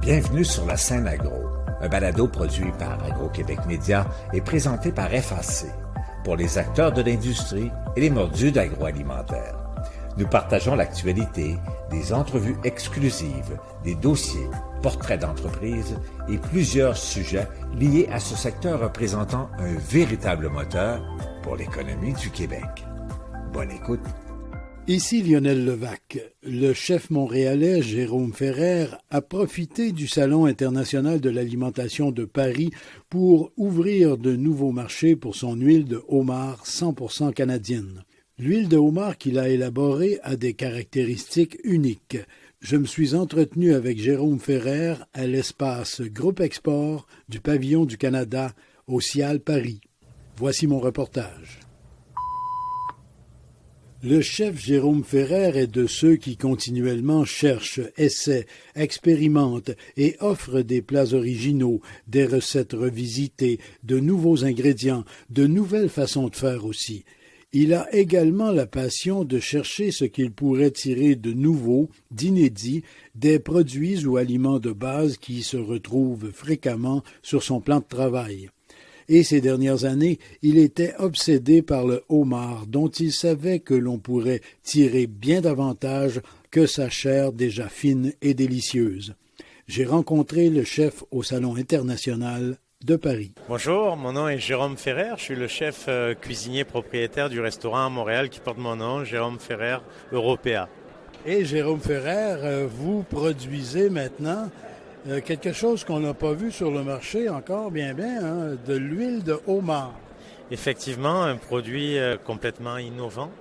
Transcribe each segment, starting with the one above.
Bienvenue sur la scène agro, un balado produit par Agro-Québec Média et présenté par FAC, pour les acteurs de l'industrie et les mordus d'agroalimentaire. Nous partageons l'actualité, des entrevues exclusives, des dossiers, portraits d'entreprises et plusieurs sujets liés à ce secteur représentant un véritable moteur pour l'économie du Québec. Bonne écoute. Ici Lionel Levac. Le chef montréalais Jérôme Ferrer a profité du Salon international de l'alimentation de Paris pour ouvrir de nouveaux marchés pour son huile de homard 100% canadienne. L'huile de homard qu'il a élaborée a des caractéristiques uniques. Je me suis entretenu avec Jérôme Ferrer à l'espace Groupe Export du Pavillon du Canada au Cial Paris. Voici mon reportage. Le chef Jérôme Ferrer est de ceux qui continuellement cherchent, essaient, expérimentent et offrent des plats originaux, des recettes revisitées, de nouveaux ingrédients, de nouvelles façons de faire aussi. Il a également la passion de chercher ce qu'il pourrait tirer de nouveau, d'inédit, des produits ou aliments de base qui se retrouvent fréquemment sur son plan de travail. Et ces dernières années, il était obsédé par le homard, dont il savait que l'on pourrait tirer bien davantage que sa chair déjà fine et délicieuse. J'ai rencontré le chef au Salon international de Paris. Bonjour, mon nom est Jérôme Ferrer, je suis le chef cuisinier propriétaire du restaurant à Montréal qui porte mon nom, Jérôme Ferrer Européa. Et Jérôme Ferrer, vous produisez maintenant quelque chose qu'on n'a pas vu sur le marché encore bien, de l'huile de homard. Effectivement, un produit complètement innovant.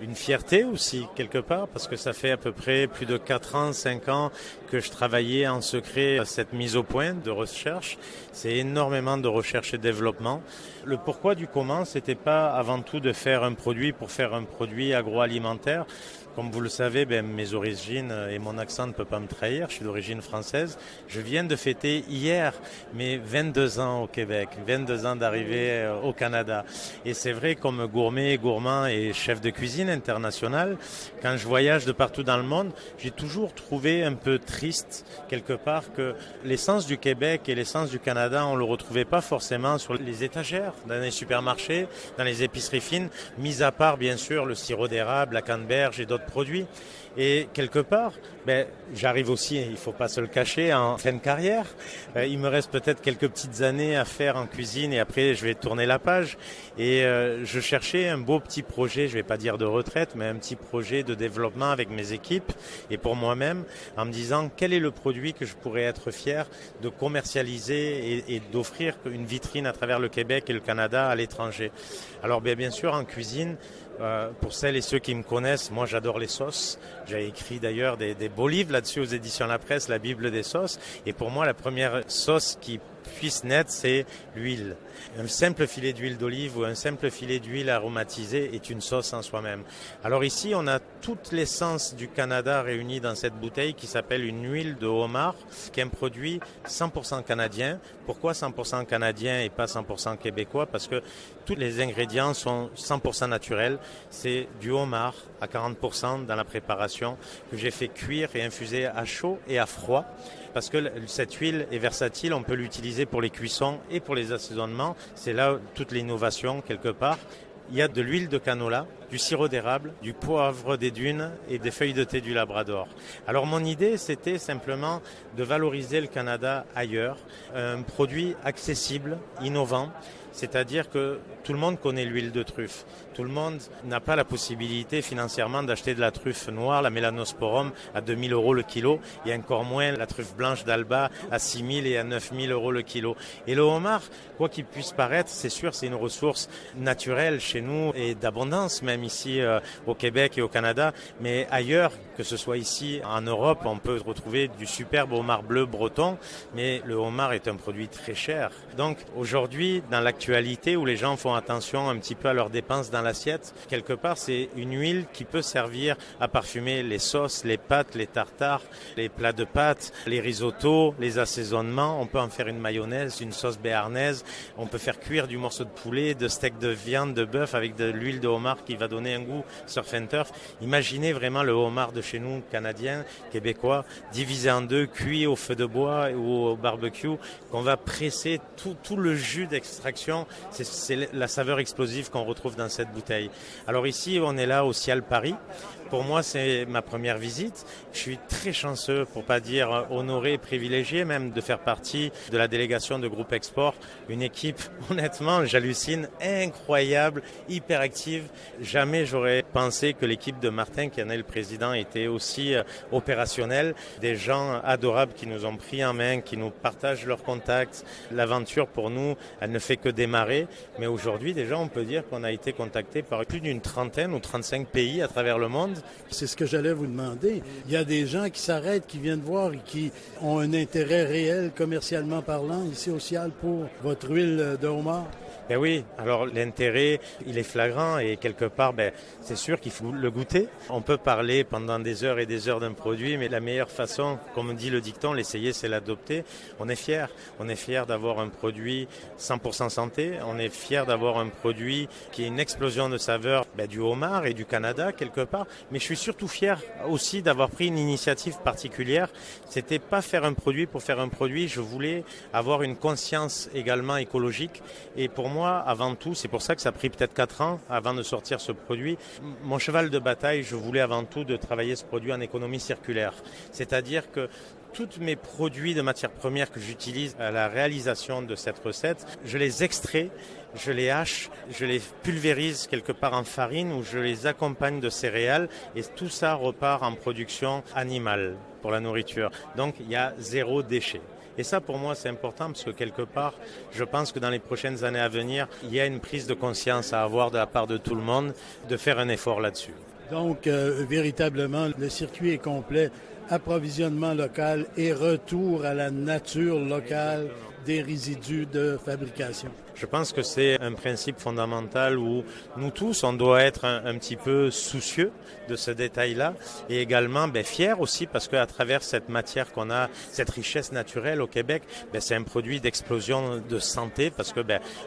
Une fierté aussi, quelque part, parce que ça fait à peu près plus de 4 ans, 5 ans que je travaillais en secret à cette mise au point de recherche. C'est énormément de recherche et développement. Le pourquoi du comment, c'était pas avant tout de faire un produit pour faire un produit agroalimentaire. Comme vous le savez, mes origines et mon accent ne peut pas me trahir. Je suis d'origine française. Je viens de fêter hier mes 22 ans au Québec, 22 ans d'arrivée au Canada. Et c'est vrai, comme gourmet, gourmand et chef de cuisine international, quand je voyage de partout dans le monde, j'ai toujours trouvé un peu triste, quelque part, que l'essence du Québec et l'essence du Canada, on ne le retrouvait pas forcément sur les étagères, dans les supermarchés, dans les épiceries fines, mis à part, bien sûr, le sirop d'érable, la canneberge et d'autres produits. Et quelque part, j'arrive aussi, il ne faut pas se le cacher, en fin de carrière. Il me reste peut-être quelques petites années à faire en cuisine et après je vais tourner la page. Et je cherchais un beau petit projet, je ne vais pas dire de retraite, mais un petit projet de développement avec mes équipes et pour moi-même, en me disant quel est le produit que je pourrais être fier de commercialiser et d'offrir une vitrine à travers le Québec et le Canada à l'étranger. Alors bien sûr en cuisine, pour celles et ceux qui me connaissent, moi j'adore les sauces. J'ai écrit d'ailleurs des beaux livres là-dessus aux éditions La Presse, la Bible des sauces. Et pour moi, la première sauce qui puisse naître, c'est l'huile. Un simple filet d'huile d'olive ou un simple filet d'huile aromatisée est une sauce en soi-même. Alors ici, on a toute l'essence du Canada réunie dans cette bouteille qui s'appelle une huile de homard, qui est un produit 100% canadien. Pourquoi 100% canadien et pas 100% québécois? Parce que tous les ingrédients sont 100% naturels. C'est du homard à 40% dans la préparation que j'ai fait cuire et infuser à chaud et à froid. Parce que cette huile est versatile, on peut l'utiliser pour les cuissons et pour les assaisonnements. C'est là toute l'innovation quelque part. Il y a de l'huile de canola, du sirop d'érable, du poivre des dunes et des feuilles de thé du Labrador. Alors mon idée, c'était simplement de valoriser le Canada ailleurs, un produit accessible, innovant. C'est-à-dire que tout le monde connaît l'huile de truffe. Tout le monde n'a pas la possibilité financièrement d'acheter de la truffe noire, la Melanosporum, à 2 000 € le kilo, et encore moins la truffe blanche d'Alba à 6 000 et à 9 000 € le kilo. Et le homard, quoi qu'il puisse paraître, c'est sûr, c'est une ressource naturelle chez nous et d'abondance, même ici au Québec et au Canada. Mais ailleurs, que ce soit ici en Europe, on peut retrouver du superbe homard bleu breton, mais le homard est un produit très cher. Donc aujourd'hui, dans la d'actualité où les gens font attention un petit peu à leurs dépenses dans l'assiette. Quelque part, c'est une huile qui peut servir à parfumer les sauces, les pâtes, les tartares, les plats de pâtes, les risottos, les assaisonnements. On peut en faire une mayonnaise, une sauce béarnaise. On peut faire cuire du morceau de poulet, de steak de viande, de bœuf avec de l'huile de homard qui va donner un goût surf and turf. Imaginez vraiment le homard de chez nous, canadien, québécois, divisé en deux, cuit au feu de bois ou au barbecue, qu'on va presser tout le jus d'extraction. C'est la saveur explosive qu'on retrouve dans cette bouteille. Alors ici, on est là au Cial Paris. Pour moi, c'est ma première visite. Je suis très chanceux, pour pas dire honoré, privilégié même, de faire partie de la délégation de Groupe Export. Une équipe, honnêtement, j'hallucine, incroyable, hyper active. Jamais j'aurais pensé que l'équipe de Martin, qui en est le président, était aussi opérationnelle. Des gens adorables qui nous ont pris en main, qui nous partagent leurs contacts. L'aventure, pour nous, elle ne fait que démarrer. Mais aujourd'hui, déjà, on peut dire qu'on a été contacté par plus d'une trentaine ou 35 pays à travers le monde. C'est ce que j'allais vous demander. Il y a des gens qui s'arrêtent, qui viennent voir et qui ont un intérêt réel, commercialement parlant, ici au Cial pour votre huile de homard. Ben oui, alors l'intérêt, il est flagrant et quelque part, c'est sûr qu'il faut le goûter. On peut parler pendant des heures et des heures d'un produit, mais la meilleure façon, comme dit le dicton, l'essayer, c'est l'adopter. On est fiers d'avoir un produit 100% santé. On est fiers d'avoir un produit qui est une explosion de saveurs du homard et du Canada quelque part. Mais je suis surtout fier aussi d'avoir pris une initiative particulière. C'était pas faire un produit pour faire un produit. Je voulais avoir une conscience également écologique. Et pour moi, avant tout, c'est pour ça que ça a pris peut-être 4 ans avant de sortir ce produit. Mon cheval de bataille, je voulais avant tout de travailler ce produit en économie circulaire. C'est-à-dire que tous mes produits de matières premières que j'utilise à la réalisation de cette recette, je les extrais, je les hache, je les pulvérise quelque part en farine ou je les accompagne de céréales et tout ça repart en production animale pour la nourriture. Donc il y a 0 déchet. Et ça, pour moi, c'est important parce que quelque part, je pense que dans les prochaines années à venir, il y a une prise de conscience à avoir de la part de tout le monde de faire un effort là-dessus. Donc, véritablement, le circuit est complet. Approvisionnement local et retour à la nature locale des résidus de fabrication. Je pense que c'est un principe fondamental où nous tous, on doit être un petit peu soucieux de ce détail-là et également fiers aussi parce qu'à travers cette matière qu'on a, cette richesse naturelle au Québec, c'est un produit d'explosion de santé parce que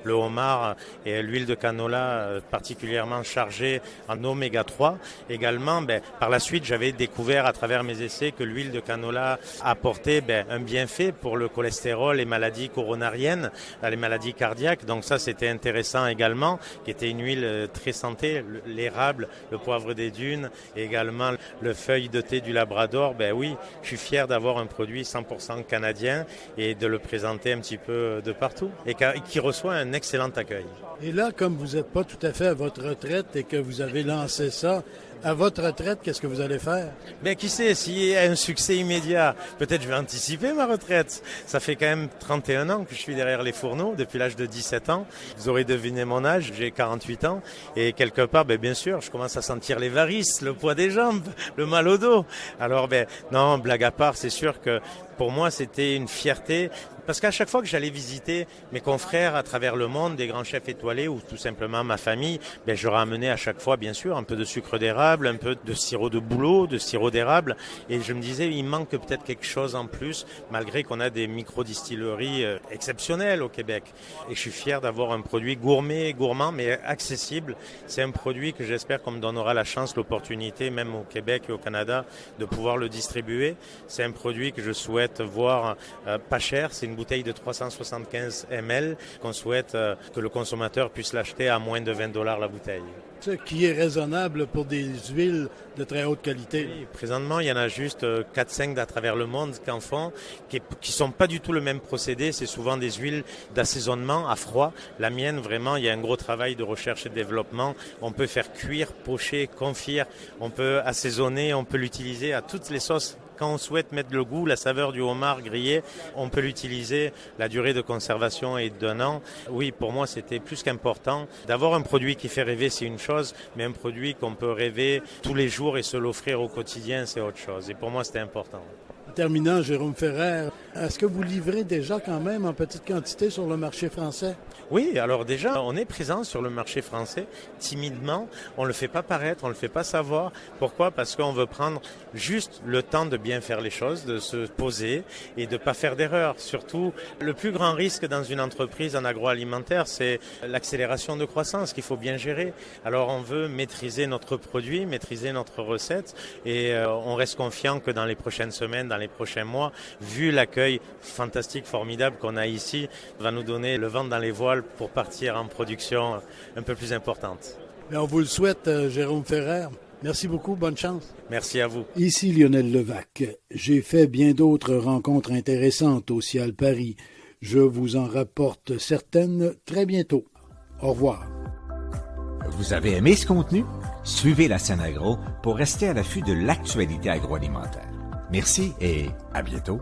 le homard et l'huile de canola particulièrement chargée en oméga 3. Également, par la suite, j'avais découvert à travers mes essais que l'huile de canola apportait un bienfait pour le cholestérol, les maladies coronariennes, les maladies cardiaques. Donc ça, c'était intéressant également, qui était une huile très santé, l'érable, le poivre des dunes, et également le feuille de thé du Labrador. Oui, je suis fier d'avoir un produit 100% canadien et de le présenter un petit peu de partout et qui reçoit un excellent accueil. Et là, comme vous n'êtes pas tout à fait à votre retraite et que vous avez lancé ça, à votre retraite, qu'est-ce que vous allez faire? Qui sait, s'il y a un succès immédiat, peut-être je vais anticiper ma retraite. Ça fait quand même 31 ans que je suis derrière les fourneaux, depuis l'âge de 17 ans. Vous aurez deviné mon âge, j'ai 48 ans. Et quelque part, bien sûr, je commence à sentir les varices, le poids des jambes, le mal au dos. Alors, non, blague à part, c'est sûr que pour moi, c'était une fierté. Parce qu'à chaque fois que j'allais visiter mes confrères à travers le monde, des grands chefs étoilés ou tout simplement ma famille, je ramenais à chaque fois, bien sûr, un peu de sucre d'érable, un peu de sirop de bouleau, de sirop d'érable. Et je me disais, il manque peut-être quelque chose en plus, malgré qu'on a des micro-distilleries exceptionnelles au Québec. Et je suis fier d'avoir un produit gourmand, mais accessible. C'est un produit que j'espère qu'on me donnera la chance, l'opportunité, même au Québec et au Canada, de pouvoir le distribuer. C'est un produit que je souhaite voir pas cher. C'est une bouteille de 375 ml qu'on souhaite que le consommateur puisse l'acheter à moins de $20 la bouteille. Ce qui est raisonnable pour des huiles de très haute qualité. Oui, présentement, il y en a juste 4-5 à travers le monde qui en font, qui sont pas du tout le même procédé. C'est souvent des huiles d'assaisonnement à froid. La mienne, vraiment, il y a un gros travail de recherche et de développement. On peut faire cuire, pocher, confire. On peut assaisonner, on peut l'utiliser à toutes les sauces. Quand on souhaite mettre le goût, la saveur du homard grillé, on peut l'utiliser. La durée de conservation est d'1 an. Oui, pour moi, c'était plus qu'important. D'avoir un produit qui fait rêver, c'est une chose, mais un produit qu'on peut rêver tous les jours et se l'offrir au quotidien, c'est autre chose. Et pour moi, c'était important. Terminant, Jérôme Ferrer, est-ce que vous livrez déjà quand même en petite quantité sur le marché français? Oui, alors déjà, on est présent sur le marché français, timidement. On ne le fait pas paraître, on ne le fait pas savoir. Pourquoi? Parce qu'on veut prendre juste le temps de bien faire les choses, de se poser et de ne pas faire d'erreurs. Surtout, le plus grand risque dans une entreprise en agroalimentaire, c'est l'accélération de croissance qu'il faut bien gérer. Alors on veut maîtriser notre produit, maîtriser notre recette et on reste confiant que dans les prochaines semaines, dans les prochains mois, vu l'accueil fantastique, formidable qu'on a ici, va nous donner le vent dans les voiles pour partir en production un peu plus importante. Bien, on vous le souhaite, Jérôme Ferrer. Merci beaucoup, bonne chance. Merci à vous. Ici Lionel Levac. J'ai fait bien d'autres rencontres intéressantes au Cial Paris. Je vous en rapporte certaines très bientôt. Au revoir. Vous avez aimé ce contenu? Suivez la scène agro pour rester à l'affût de l'actualité agroalimentaire. Merci et à bientôt.